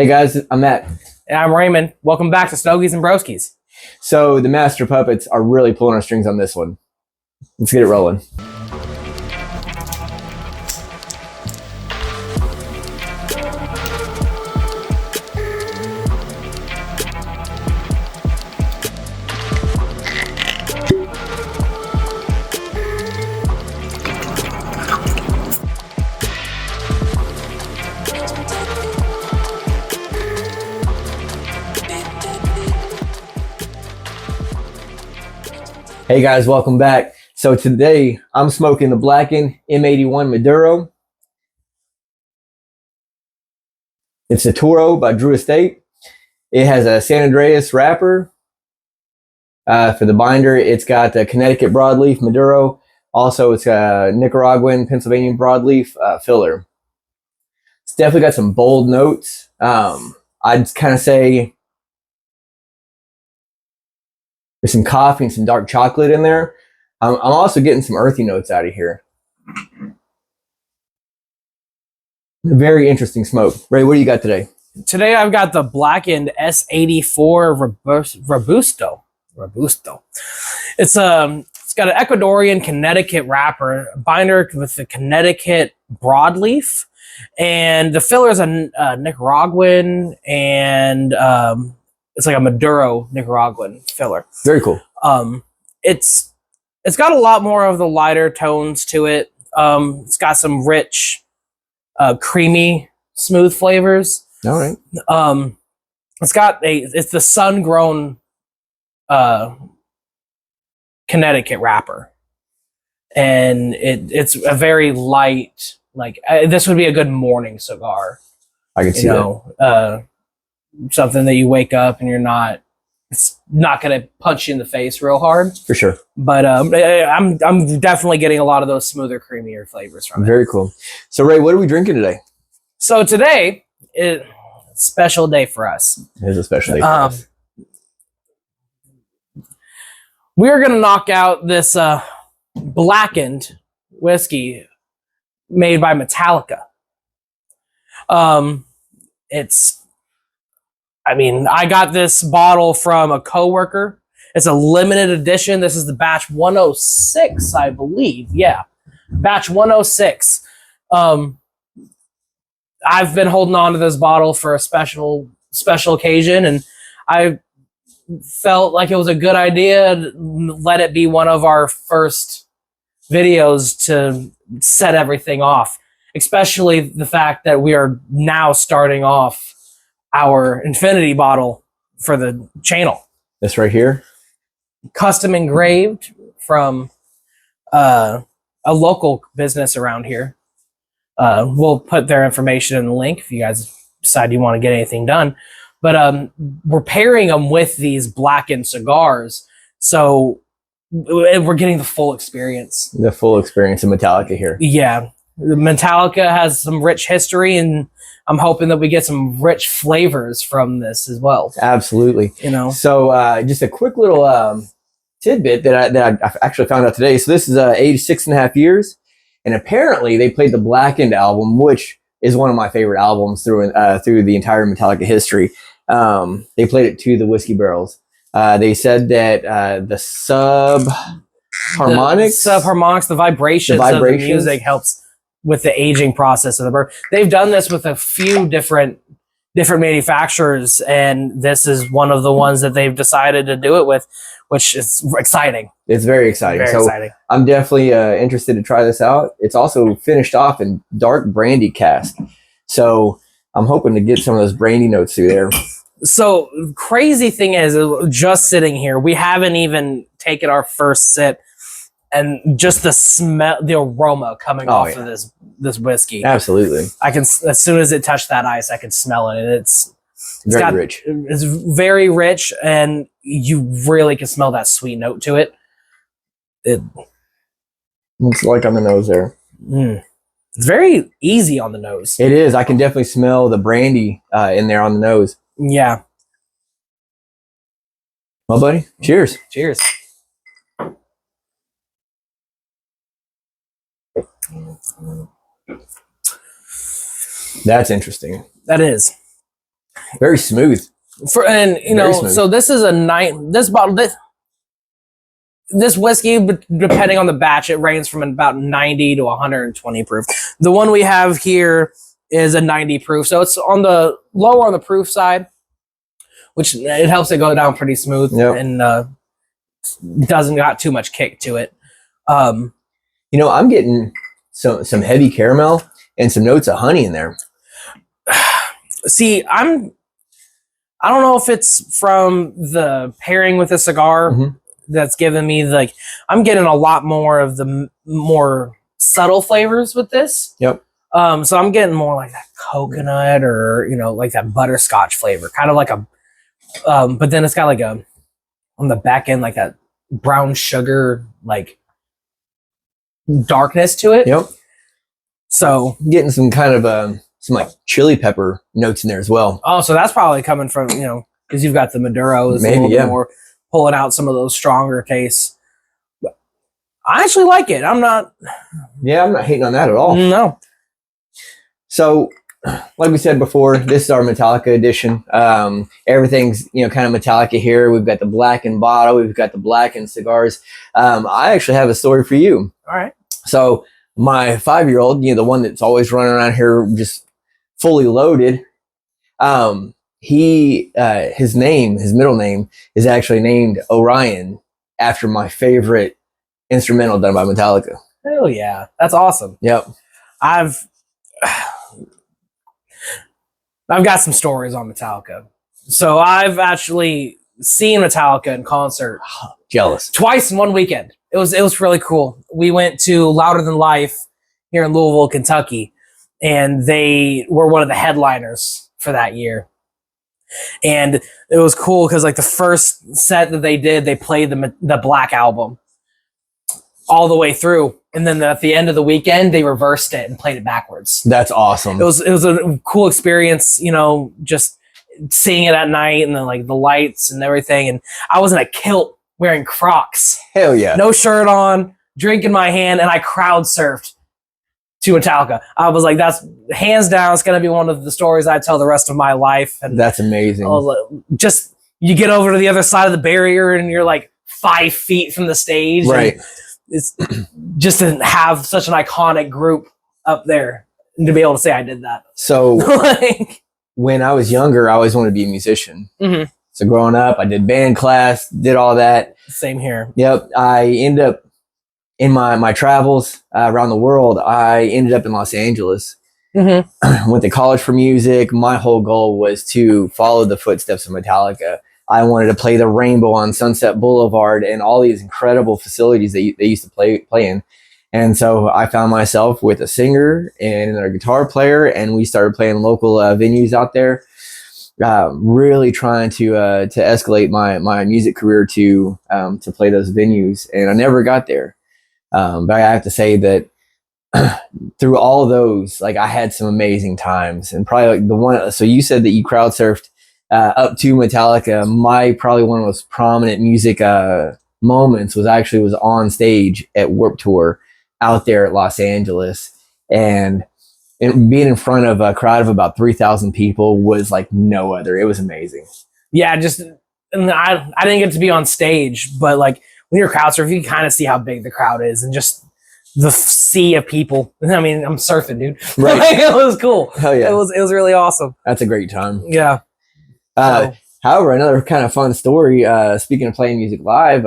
Hey guys, I'm Matt. And I'm Raymond. Welcome back to Stogies and Broskies. So the Master Puppets are really pulling our strings on this one. Let's get it rolling. Hey guys, welcome back. So today I'm smoking the Blackened M81 Maduro. It's a Toro by Drew Estate. It has a San Andreas wrapper. For the binder, it's got a Connecticut broadleaf Maduro. Also, it's a Nicaraguan, Pennsylvania broadleaf filler. It's definitely got some bold notes. I'd kind of say there's some coffee and some dark chocolate in there. I'm also getting some earthy notes out of here. Very interesting smoke. Ray, what do you got today? Today I've got the Blackened S84 Robusto. It's got an Ecuadorian Connecticut wrapper, binder with the Connecticut broadleaf, and the filler is a Nicaraguan, and it's like a Maduro Nicaraguan filler. Very cool. It's got a lot more of the lighter tones to it. It's got some rich, creamy, smooth flavors. All right. It's the sun-grown Connecticut wrapper, and it's a very light. Like this would be a good morning cigar. I can see that. Something that you wake up and it's not going to punch you in the face real hard. For sure. But I'm definitely getting a lot of those smoother, creamier flavors from it. Very cool. So Ray, what are we drinking today? So today is a special day for us. It is a special day for us. We're going to knock out this Blackened whiskey made by Metallica. I got this bottle from a coworker. It's a limited edition. This is the batch 106, I believe. Yeah, batch 106. I've been holding on to this bottle for a special occasion, and I felt like it was a good idea to let it be one of our first videos to set everything off, especially the fact that we are now starting off our infinity bottle for the channel. This right here, custom engraved from a local business around here. We'll put their information in the link if you guys decide you want to get anything done. But we're pairing them with these Blackened cigars, so we're getting the full experience. The full experience of Metallica here. Yeah, Metallica has some rich history, and I'm hoping that we get some rich flavors from this as well. Absolutely. So just a quick little tidbit that I actually found out today. So this is aged 6.5 years, and apparently they played the Blackened album, which is one of my favorite albums through the entire Metallica history. They played it to the whiskey barrels. They said that the subharmonics, the vibrations of the music helps with the aging process of the bourbon. They've done this with a few different manufacturers, and this is one of the ones that they've decided to do it with, which is exciting. It's very exciting. Very exciting. I'm definitely interested to try this out. It's also finished off in dark brandy cask, so I'm hoping to get some of those brandy notes through there. So crazy thing is, just sitting here, we haven't even taken our first sip, and just the smell, the aroma coming off of this whiskey. Absolutely. I can, as soon as it touched that ice, I could smell it. It's very rich. It's very rich, and you really can smell that sweet note to it. It's like on the nose there. It's very easy on the nose. It is. I can definitely smell the brandy in there on the nose. Yeah. Well, buddy, cheers. Cheers. That's interesting. That is. Very smooth. So this is this whiskey, depending on the batch, it ranges from about 90 to 120 proof. The one we have here is a 90 proof, so it's on the lower on the proof side, which it helps it go down pretty smooth and doesn't got too much kick to it. I'm getting some heavy caramel and some notes of honey in there. See, I don't know if it's from the pairing with the cigar. Mm-hmm. That's giving me I'm getting a lot more of the more subtle flavors with this. Yep. So I'm getting more like that coconut or, like that butterscotch flavor, kind of like but then it's got like on the back end, like that brown sugar, like darkness to it. Yep. So getting some kind of, some like chili pepper notes in there as well. Oh, so that's probably coming from, because you've got the Maduros. Maybe, a little bit more pulling out some of those stronger tastes. But I actually like it. I'm not hating on that at all. No. So, like we said before, this is our Metallica edition. Everything's, kind of Metallica here. We've got the Blackened bottle. We've got the Blackened cigars. I actually have a story for you. All right. So, my 5-year-old, the one that's always running around here just fully loaded, his middle name is actually named Orion after my favorite instrumental done by Metallica. Hell yeah. That's awesome. Yep. I've got some stories on Metallica. So I've actually seen Metallica in concert. Jealous. Twice in one weekend. It was really cool. We went to Louder Than Life here in Louisville, Kentucky, and they were one of the headliners for that year. And it was cool because like the first set that they did, they played the Black Album all the way through, and then at the end of the weekend, they reversed it and played it backwards. That's awesome. It was a cool experience, just seeing it at night and then like the lights and everything. And I was in a kilt wearing Crocs. Hell yeah. No shirt on, drink in my hand, and I crowd surfed to Metallica. I was like, that's hands down, it's going to be one of the stories I tell the rest of my life. And that's amazing. Just, you get over to the other side of the barrier and you're like 5 feet from the stage. Right. It's just to have such an iconic group up there and to be able to say I did that. So when I was younger, I always wanted to be a musician. Mm-hmm. So growing up, I did band class, did all that. Same here. Yep. I ended up in my travels around the world, I ended up in Los Angeles. Mm-hmm. Went to college for music. My whole goal was to follow the footsteps of Metallica. I wanted to play the Rainbow on Sunset Boulevard and all these incredible facilities that they used to play in. And so I found myself with a singer and a guitar player, and we started playing local venues out there. Really trying to escalate my music career to play those venues, and I never got there. But I have to say that through all of those, like I had some amazing times, and probably like the one. So you said that you crowd surfed up to Metallica. Probably one of the most prominent music moments was on stage at Warped Tour out there at Los Angeles, and being in front of a crowd of about 3,000 people was like no other. It was amazing. Yeah, and I didn't get to be on stage, but like when you're crowd surfing, you can kind of see how big the crowd is and just the sea of people. I mean, I'm surfing, dude. Right. Like, it was cool. Hell yeah. It was really awesome. That's a great time. Yeah. However, another kind of fun story, speaking of playing music live,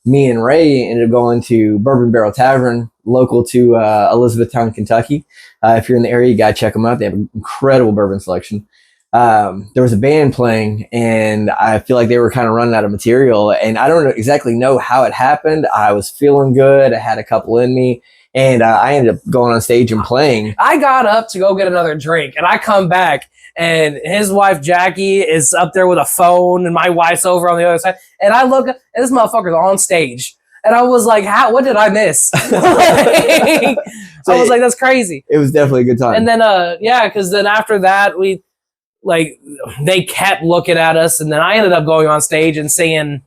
me and Ray ended up going to Bourbon Barrel Tavern, local to Elizabethtown, Kentucky. If you're in the area, you got to check them out. They have an incredible bourbon selection. There was a band playing, and I feel like they were kind of running out of material, and I don't exactly know how it happened. I was feeling good. I had a couple in me, and I ended up going on stage and playing. I got up to go get another drink, and I come back, and his wife, Jackie, is up there with a phone, and my wife's over on the other side, and I look, and this motherfucker's on stage. And I was like, what did I miss? I was like, that's crazy. It was definitely a good time. And then, because then after that, they kept looking at us. And then I ended up going on stage and singing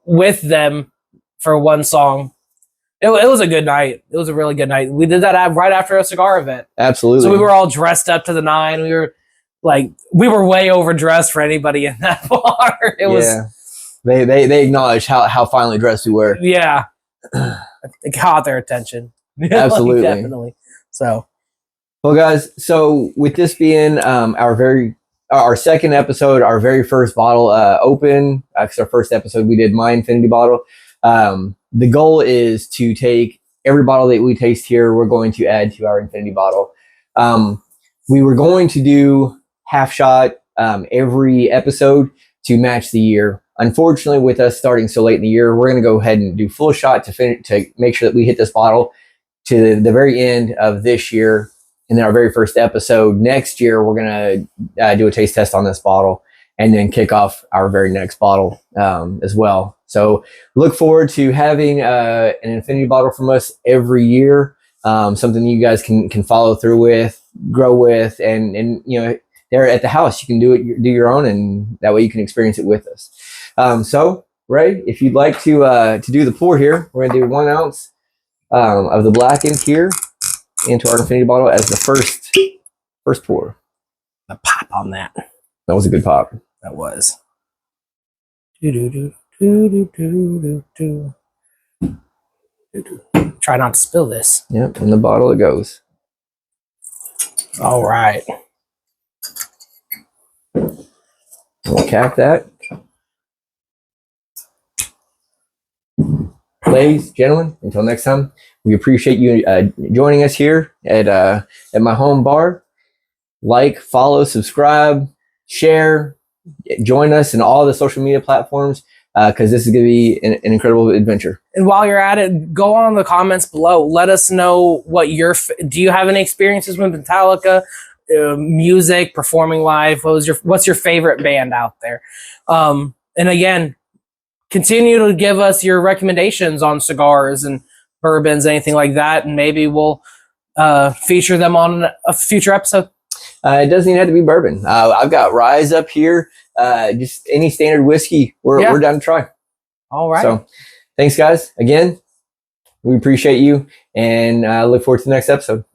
with them for one song. It was a good night. It was a really good night. We did that right after a cigar event. Absolutely. So we were all dressed up to the nine. We were like we were way overdressed for anybody in that bar. It was they acknowledged how finely dressed we were. Yeah, it caught their attention. Absolutely, like, definitely. So, well, guys. So with this being our second episode, our very first bottle open. That's our first episode. We did my infinity bottle. The goal is to take every bottle that we taste here. We're going to add to our infinity bottle. We were going to do half shot every episode to match the year. Unfortunately, with us starting so late in the year, we're going to go ahead and do full shot to make sure that we hit this bottle to the very end of this year. And then our very first episode next year, we're going to do a taste test on this bottle and then kick off our very next bottle as well. So look forward to having an infinity bottle from us every year. Something you guys can follow through with, grow with, and you know, there at the house, you can do your own, and that way you can experience it with us. So Ray, if you'd like to do the pour here, we're gonna do 1 ounce of the Blackened here into our infinity bottle as the first pour. The pop on that. That was a good pop. That was. Try not to spill this. Yep, in the bottle it goes. All right. We'll cap that. Ladies, gentlemen, until next time, we appreciate you joining us here at my home bar. Like, follow, subscribe, share, join us in all the social media platforms because this is going to be an incredible adventure. And while you're at it, go on in the comments below. Let us know what do you have any experiences with Metallica, music, performing live? What's your favorite band out there? And again, continue to give us your recommendations on cigars and bourbons, anything like that, and maybe we'll feature them on a future episode. It doesn't even have to be bourbon. I've got Rise up here. Just any standard whiskey. We're down to try. All right. So thanks, guys. Again, we appreciate you and look forward to the next episode.